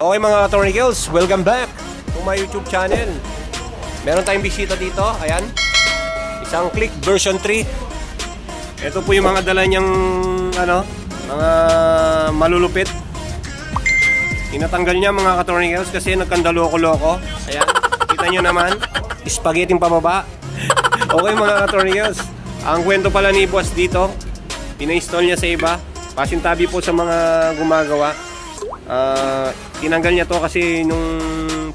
Okay mga Tornigels, welcome back to my YouTube channel. Meron tayong bisita dito, ayan. Isang Click version 3. Ito po yung mga dala niyang mga malulupit. Tinatanggal niya mga Tornigels kasi nagkandaloko-loko. Ayan, kita nyo naman, spaghetti pababa. Okay mga Tornigels, ang kwento pala ni boss dito, pina-install niya sa iba. Pasintabi po sa mga gumagawa. Tinanggal niya to kasi nung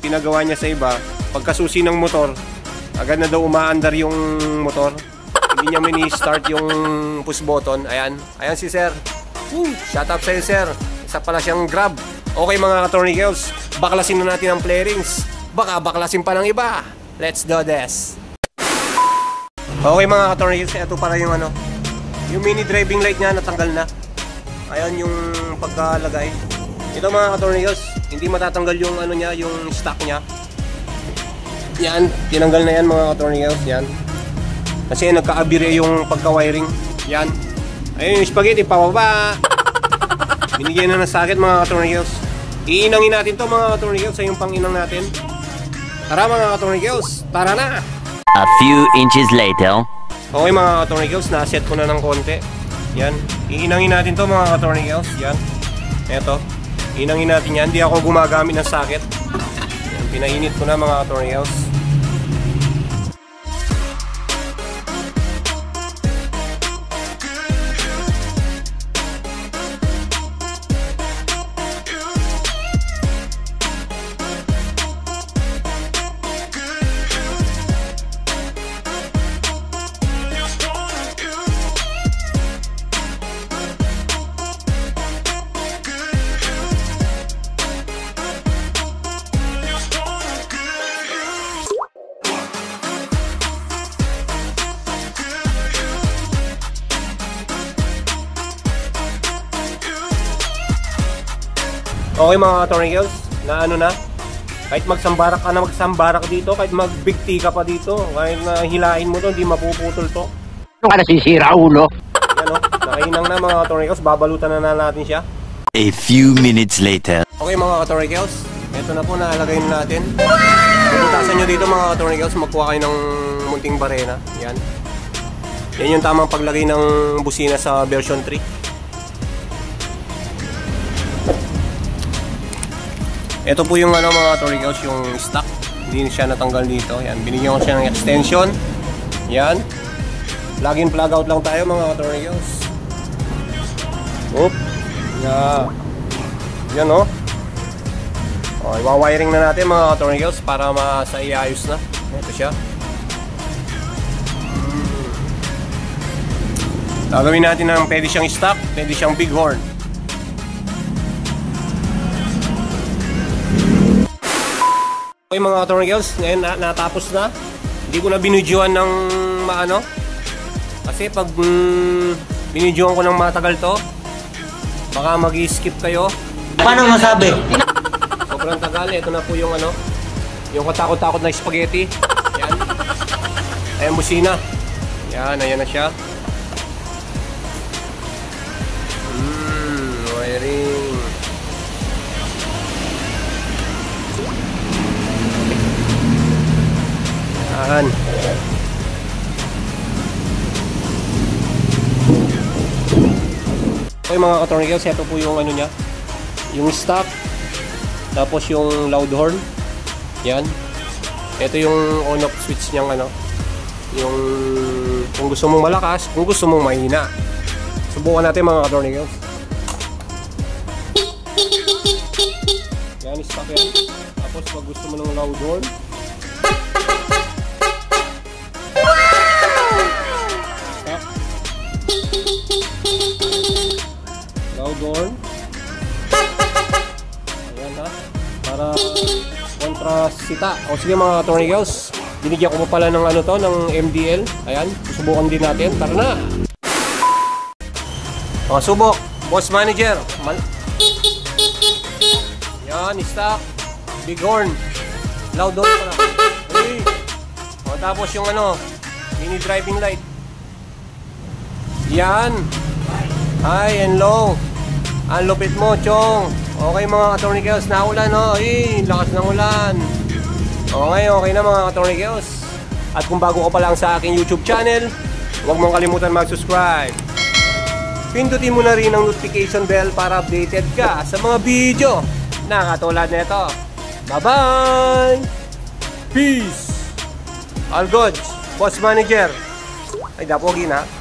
pinagawa niya sa iba, pagkasusi ng motor, agad na daw umaandar yung motor. Hindi niya mini-start yung push button. Ayan, ayan si sir. Shout out sa'yo sir. Isa pala siyang grab. Okay mga Tornigels, baklasin na natin ang flarings. Baka baklasin pa ng iba. Let's do this. Okay mga Tornigels, ito para yung yung mini driving light niya natanggal na. Ayan yung pagkalagay. Ito mga Tornigels, hindi matatanggal yung niya, yung stock niya. Yan, tinanggal na yan mga Tornigels, yan. Kasi nagka-abire yung pagka-wiring. Yan. Ayun yung spaghetti pababa. Binigyan na ng sakit mga Tornigels. Iinangin natin to mga Tornigels sa yung pang-inang natin. Tara mga Tornigels, tara na. A few inches later. Okay mga Tornigels, na-set ko na ng konti. Yan. Iinangin natin to mga Tornigels. Yan. Eto. Inangin natin yan. Hindi ako gumagamit ng socket. Yan, pinainit ko na mga Tornigels. Okay mga Tornigels, na na, kahit magsambarak ka na magsambarak dito, kahit magbigti ka pa dito, kahit na hilain mo to, hindi mapuputol to. Ano ka nasisira ulo? Yan nakainang na mga Tornigels, babalutan na natin siya. A few minutes later. Okay mga Tornigels, ito na po naalagay na natin. Puputasan nyo dito mga Tornigels, magkuha kayo ng munting barena. Yan. Yan yung tamang paglagay ng busina sa version 3. Ito po yung mga Tornigels, yung stock. Hindi siya natanggal dito. Yan, binigyan ko siya ng extension. Yan. Plug in, plug out lang tayo mga Tornigels. Oop. Yeah. Yan Okay, wawiring na natin mga Tornigels para masaiayos na. Ito siya. Gagawin natin ng pwede siyang stock, pwede siyang bighorn. Okay mga Tornigels, ngayon natapos na. Hindi ko na binidyoan ng kasi pag binidyoan ko ng matagal to, baka mag-skip kayo. Paano masabi? Sobrang tagal. Ito na po yung yung katakot-takot na spaghetti. Yan. Ayan busina. Yan, ayan na siya. Wiring. Yan. Okay mga Tornigels, ito po yung niya, yung stock, tapos yung loud horn. Yan. Ito yung on off switch niyang yung kung gusto mong malakas, kung gusto mong mahina. Subukan natin mga Tornigels. Yan, stock yan. Tapos pag gusto mo ng loud horn, horn. Ayan para kontrasita. O sige mga Tornigels, binigyan ko pa pala ng ng MDL. Ayan, susubukan din natin. Tara na. Subok, boss manager. Yan, stock, bighorn, loud horn pala. Okay. Tapos yung mini driving light. Yan. High and low. Ang lupit mo, Chong. Okay mga Attorney Chaos, naulan no? Lakas ng ulan. Okay na mga Attorney Chaos. At kung bago ka pa lang sa aking YouTube channel, huwag mong kalimutan mag-subscribe. Pindutin mo na rin ang notification bell para updated ka sa mga video na katulad nito. Bye-bye! Peace! All good! Boss Manager! Ay, dapogi na.